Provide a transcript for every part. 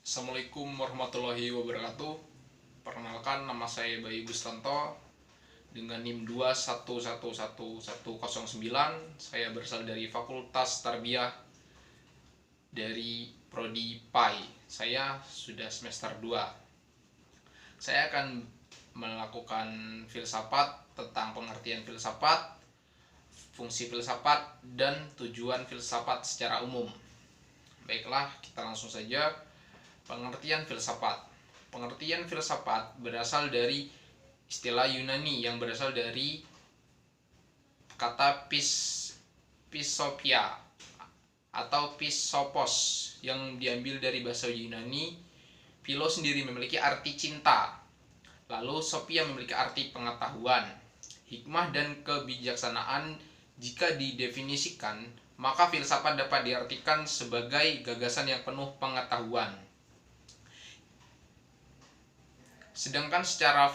Assalamualaikum warahmatullahi wabarakatuh. Perkenalkan, nama saya Bayu Gustanto dengan NIM 2111109. Saya berasal dari Fakultas Tarbiyah dari Prodi PAI. Saya sudah semester 2. Saya akan melakukan filsafat tentang pengertian filsafat, fungsi filsafat, dan tujuan filsafat secara umum. Baiklah, kita langsung saja. Pengertian filsafat. Pengertian filsafat berasal dari istilah Yunani yang berasal dari kata pisopia atau pisopos yang diambil dari bahasa Yunani. Philo sendiri memiliki arti cinta, lalu sophia memiliki arti pengetahuan, hikmah dan kebijaksanaan. Jika didefinisikan, maka filsafat dapat diartikan sebagai gagasan yang penuh pengetahuan. Sedangkan secara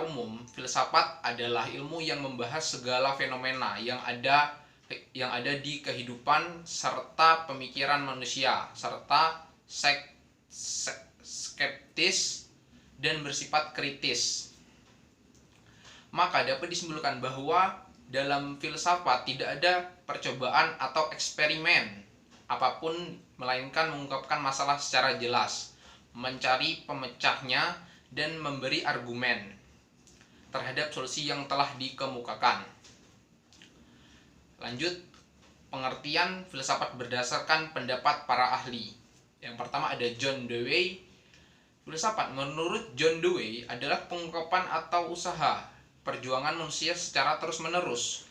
umum, filsafat adalah ilmu yang membahas segala fenomena yang ada di kehidupan serta pemikiran manusia, serta skeptis dan bersifat kritis. Maka dapat disimpulkan bahwa dalam filsafat tidak ada percobaan atau eksperimen apapun, melainkan mengungkapkan masalah secara jelas, mencari pemecahnya, dan memberi argumen terhadap solusi yang telah dikemukakan. Lanjut, pengertian filsafat berdasarkan pendapat para ahli. Yang pertama ada John Dewey. Filsafat menurut John Dewey adalah pengungkapan atau usaha perjuangan manusia secara terus-menerus.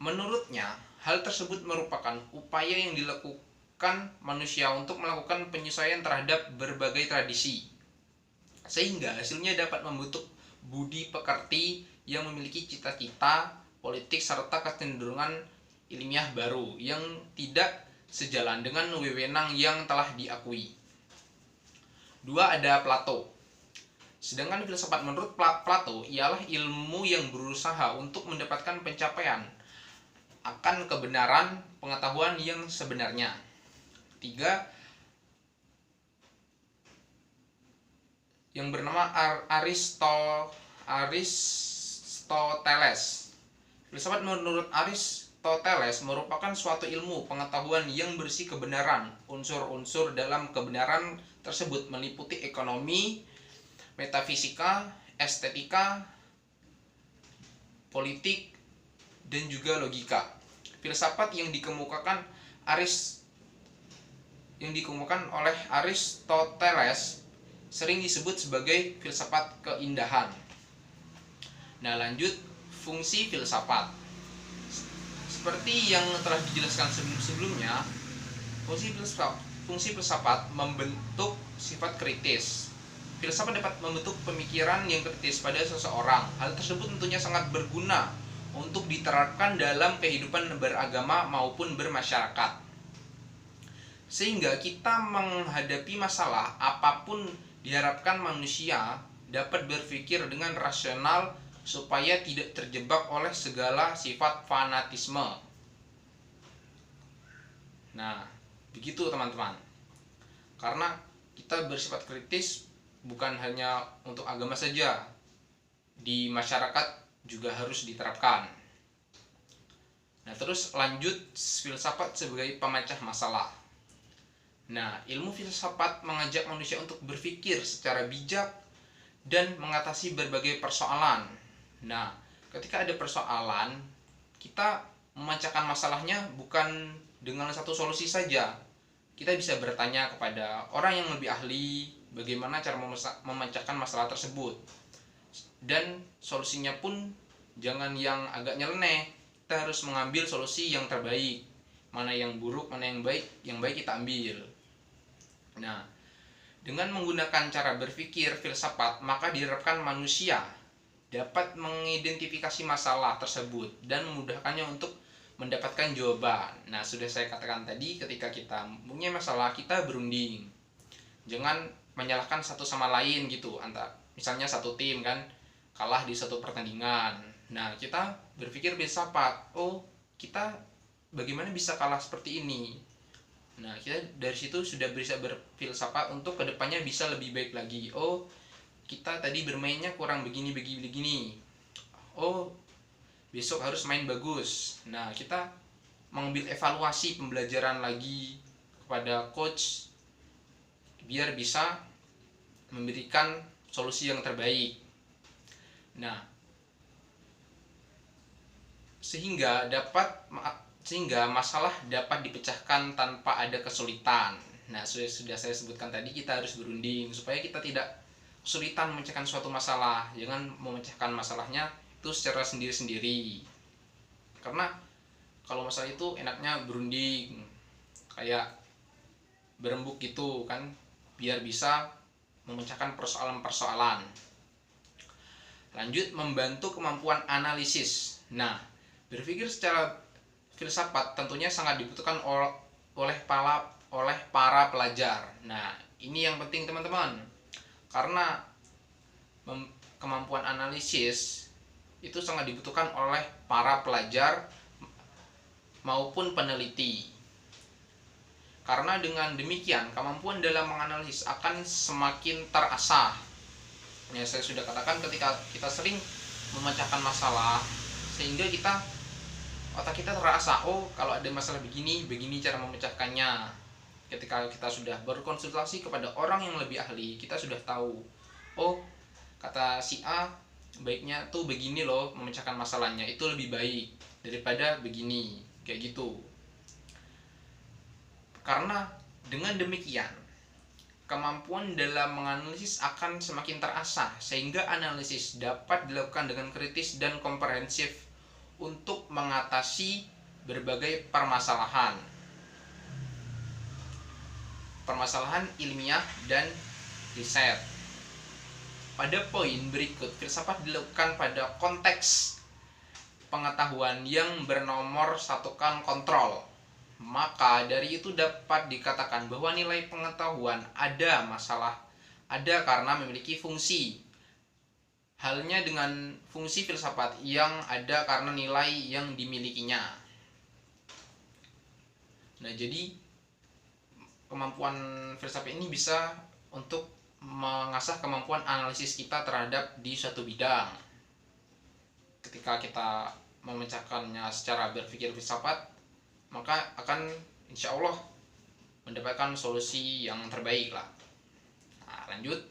Menurutnya, hal tersebut merupakan upaya yang dilakukan manusia untuk melakukan penyesuaian terhadap berbagai tradisi, sehingga hasilnya dapat membentuk budi pekerti yang memiliki cita-cita politik serta kecenderungan ilmiah baru yang tidak sejalan dengan wewenang yang telah diakui. 2. Ada Plato. Sedangkan filsafat menurut Plato ialah ilmu yang berusaha untuk mendapatkan pencapaian akan kebenaran pengetahuan yang sebenarnya. 3. Yang bernama Aristoteles. Filsafat menurut Aristoteles merupakan suatu ilmu pengetahuan yang berisi kebenaran. Unsur-unsur dalam kebenaran tersebut meliputi ekonomi, metafisika, estetika, politik, dan juga logika. Filsafat yang dikemukakan oleh Aristoteles sering disebut sebagai filsafat keindahan. Nah, lanjut, fungsi filsafat. Seperti yang telah dijelaskan sebelumnya, fungsi filsafat membentuk sifat kritis. Filsafat dapat membentuk pemikiran yang kritis pada seseorang. Hal tersebut tentunya sangat berguna untuk diterapkan dalam kehidupan beragama maupun bermasyarakat, sehingga kita menghadapi masalah apapun diharapkan manusia dapat berpikir dengan rasional supaya tidak terjebak oleh segala sifat fanatisme. Nah, begitu teman-teman. Karena kita bersifat kritis bukan hanya untuk agama saja, di masyarakat juga harus diterapkan. Nah, terus lanjut, filsafat sebagai pemecah masalah. Nah, ilmu filsafat mengajak manusia untuk berpikir secara bijak dan mengatasi berbagai persoalan. Nah, ketika ada persoalan, kita memecahkan masalahnya bukan dengan satu solusi saja. Kita bisa bertanya kepada orang yang lebih ahli bagaimana cara memecahkan masalah tersebut. Dan solusinya pun jangan yang agak nyeleneh. Kita harus mengambil solusi yang terbaik. Mana yang buruk, mana yang baik kita ambil. Nah, dengan menggunakan cara berpikir filsafat, maka diharapkan manusia dapat mengidentifikasi masalah tersebut dan memudahkannya untuk mendapatkan jawaban. Nah, sudah saya katakan tadi, ketika kita punya masalah, kita berunding. Jangan menyalahkan satu sama lain gitu. Misalnya satu tim kan kalah di satu pertandingan. Nah, kita berpikir filsafat, oh, kita bagaimana bisa kalah seperti ini? Nah, kita dari situ sudah bisa berfilsafat untuk kedepannya bisa lebih baik lagi. Oh, kita tadi bermainnya kurang begini begini begini. Oh, besok harus main bagus. Nah, kita mengambil evaluasi pembelajaran lagi kepada coach biar bisa memberikan solusi yang terbaik. Nah, sehingga masalah dapat dipecahkan tanpa ada kesulitan. Nah, sudah saya sebutkan tadi, kita harus berunding supaya kita tidak kesulitan memecahkan suatu masalah. Jangan memecahkan masalahnya itu secara sendiri-sendiri. Karena kalau masalah itu enaknya berunding, kayak berembuk gitu kan, biar bisa memecahkan persoalan-persoalan. Lanjut, membantu kemampuan analisis. Nah, berpikir secara filsafat tentunya sangat dibutuhkan oleh para pelajar. Nah, ini yang penting teman-teman. Karena kemampuan analisis itu sangat dibutuhkan oleh para pelajar maupun peneliti. Karena dengan demikian, kemampuan dalam menganalisis akan semakin terasah. Ya, saya sudah katakan ketika kita sering memecahkan masalah, sehingga otak kita terasa, oh kalau ada masalah begini cara memecahkannya. Ketika kita sudah berkonsultasi kepada orang yang lebih ahli, kita sudah tahu, oh kata si A baiknya tuh begini loh memecahkan masalahnya, itu lebih baik daripada begini, kayak gitu. Karena dengan demikian, kemampuan dalam menganalisis akan semakin terasah, sehingga analisis dapat dilakukan dengan kritis dan komprehensif untuk mengatasi berbagai permasalahan ilmiah dan riset. Pada poin berikut, filsafat dilakukan pada konteks pengetahuan yang bernomor satukan kontrol. Maka dari itu dapat dikatakan bahwa nilai pengetahuan ada karena memiliki fungsi. Halnya dengan fungsi filsafat yang ada karena nilai yang dimilikinya. Nah, jadi kemampuan filsafat ini bisa untuk mengasah kemampuan analisis kita terhadap di suatu bidang. Ketika kita memecahkannya secara berpikir filsafat, maka akan insya Allah mendapatkan solusi yang terbaik lah. Nah, lanjut,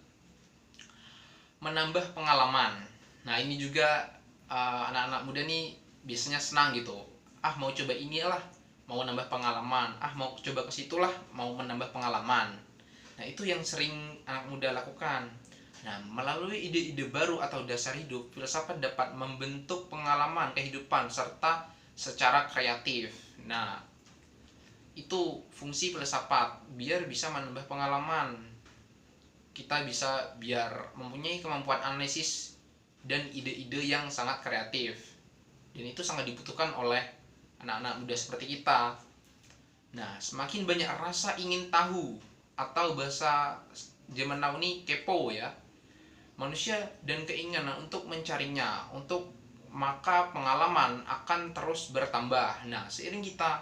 menambah pengalaman. Nah, ini juga anak-anak muda nih biasanya senang gitu. Mau coba inilah, mau nambah pengalaman. Mau coba ke situlah, mau menambah pengalaman. Nah, itu yang sering anak muda lakukan. Nah, melalui ide-ide baru atau dasar hidup, filsafat dapat membentuk pengalaman kehidupan serta secara kreatif. Nah, itu fungsi filsafat, biar bisa menambah pengalaman. Kita bisa biar mempunyai kemampuan analisis dan ide-ide yang sangat kreatif. Dan itu sangat dibutuhkan oleh anak-anak muda seperti kita. Nah, semakin banyak rasa ingin tahu, atau bahasa zaman now ini kepo ya, manusia dan keinginan untuk mencarinya, maka pengalaman akan terus bertambah. Nah, seiring kita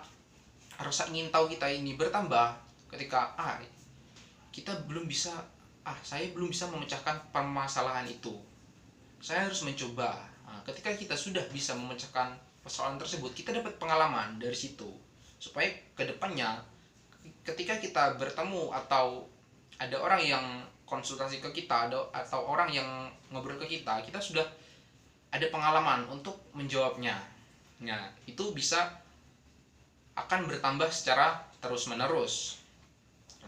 rasa ingin tahu kita ini bertambah, ketika saya belum bisa memecahkan permasalahan itu, saya harus mencoba. Nah, ketika kita sudah bisa memecahkan persoalan tersebut, kita dapat pengalaman dari situ, supaya kedepannya ketika kita bertemu atau ada orang yang konsultasi ke kita, atau orang yang ngobrol ke kita, kita sudah ada pengalaman untuk menjawabnya. Nah, itu bisa akan bertambah secara terus menerus.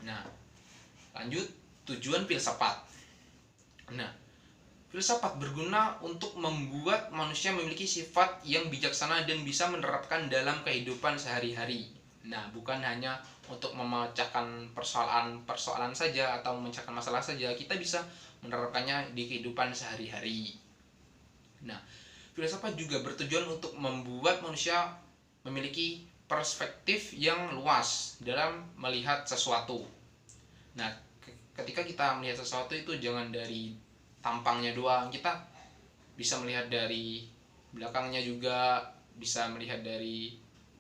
Nah, lanjut, tujuan filsafat. Nah, filsafat berguna untuk membuat manusia memiliki sifat yang bijaksana dan bisa menerapkan dalam kehidupan sehari-hari. Nah, bukan hanya untuk memecahkan persoalan saja atau memecahkan masalah saja, kita bisa menerapkannya di kehidupan sehari-hari. Nah, filsafat juga bertujuan untuk membuat manusia memiliki perspektif yang luas dalam melihat sesuatu. Nah, ketika kita melihat sesuatu itu jangan dari tampangnya doang, kita bisa melihat dari belakangnya juga, bisa melihat dari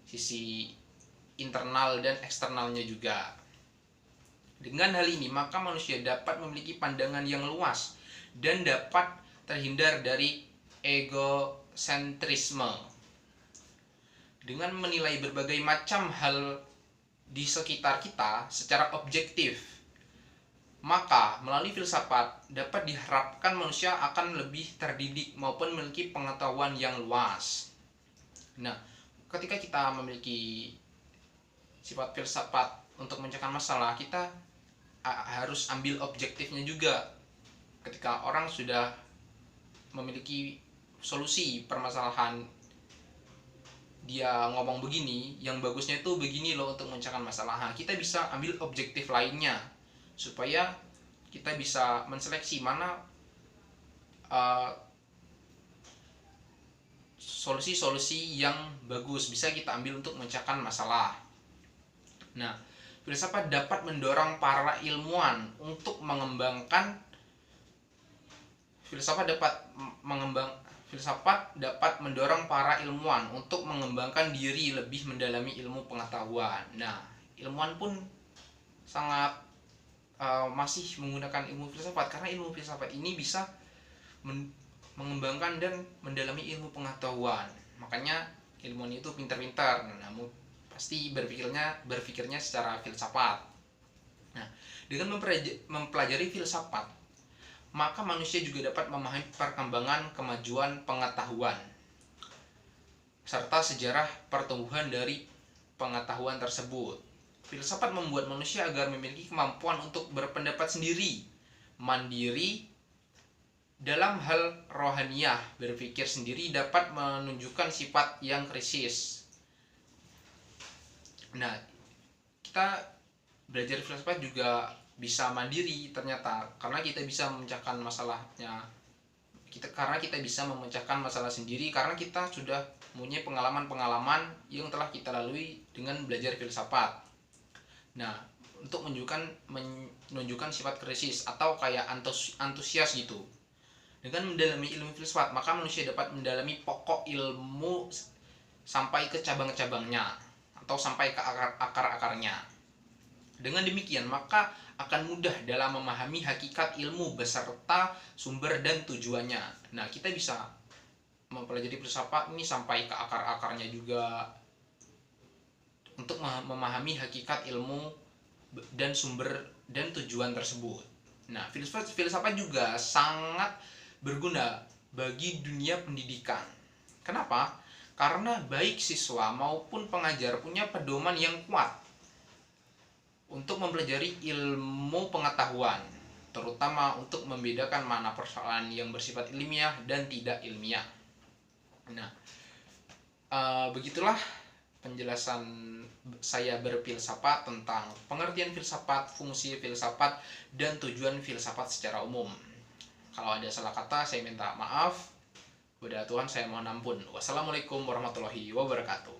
sisi internal dan eksternalnya juga. Dengan hal ini, maka manusia dapat memiliki pandangan yang luas dan dapat terhindar dari egosentrisme. Dengan menilai berbagai macam hal di sekitar kita secara objektif, maka melalui filsafat dapat diharapkan manusia akan lebih terdidik maupun memiliki pengetahuan yang luas. Nah, ketika kita memiliki sifat filsafat untuk memecahkan masalah, kita harus ambil objektifnya juga. Ketika orang sudah memiliki solusi permasalahan, dia ngomong begini, yang bagusnya itu begini loh untuk memecahkan masalah. Kita bisa ambil objektif lainnya supaya kita bisa menseleksi mana solusi-solusi yang bagus bisa kita ambil untuk memecahkan masalah. Nah, filsafat dapat mendorong para ilmuwan untuk mengembangkan Filsafat dapat mendorong para ilmuwan untuk mengembangkan diri lebih mendalami ilmu pengetahuan. Nah, ilmuwan pun sangat masih menggunakan ilmu filsafat karena ilmu filsafat ini bisa mengembangkan dan mendalami ilmu pengetahuan. Makanya ilmuwan itu pintar-pintar, namun pasti berpikirnya secara filsafat. Nah, dengan mempelajari filsafat, maka manusia juga dapat memahami perkembangan kemajuan pengetahuan serta sejarah pertumbuhan dari pengetahuan tersebut. Filsafat membuat manusia agar memiliki kemampuan untuk berpendapat sendiri, mandiri dalam hal rohaniah, berpikir sendiri, dapat menunjukkan sifat yang krisis. Nah, kita belajar filsafat juga bisa mandiri ternyata, karena kita bisa memecahkan masalahnya. Karena kita bisa memecahkan masalah sendiri karena kita sudah mempunyai pengalaman-pengalaman yang telah kita lalui dengan belajar filsafat. Nah, untuk menunjukkan sifat krisis atau kayak antusias gitu. Dengan mendalami ilmu filsafat, maka manusia dapat mendalami pokok ilmu sampai ke cabang-cabangnya atau sampai ke akar-akarnya. Dengan demikian, maka akan mudah dalam memahami hakikat ilmu beserta sumber dan tujuannya. Nah, kita bisa mempelajari filsafat ini sampai ke akar-akarnya juga untuk memahami hakikat ilmu dan sumber dan tujuan tersebut. Nah, filsafat juga sangat berguna bagi dunia pendidikan. Kenapa? Karena baik siswa maupun pengajar punya pedoman yang kuat untuk mempelajari ilmu pengetahuan, terutama untuk membedakan mana persoalan yang bersifat ilmiah dan tidak ilmiah. Nah, begitulah penjelasan saya berfilsafat tentang pengertian filsafat, fungsi filsafat, dan tujuan filsafat secara umum. Kalau ada salah kata, saya minta maaf. Kepada Tuhan saya mohon ampun. Wassalamualaikum warahmatullahi wabarakatuh.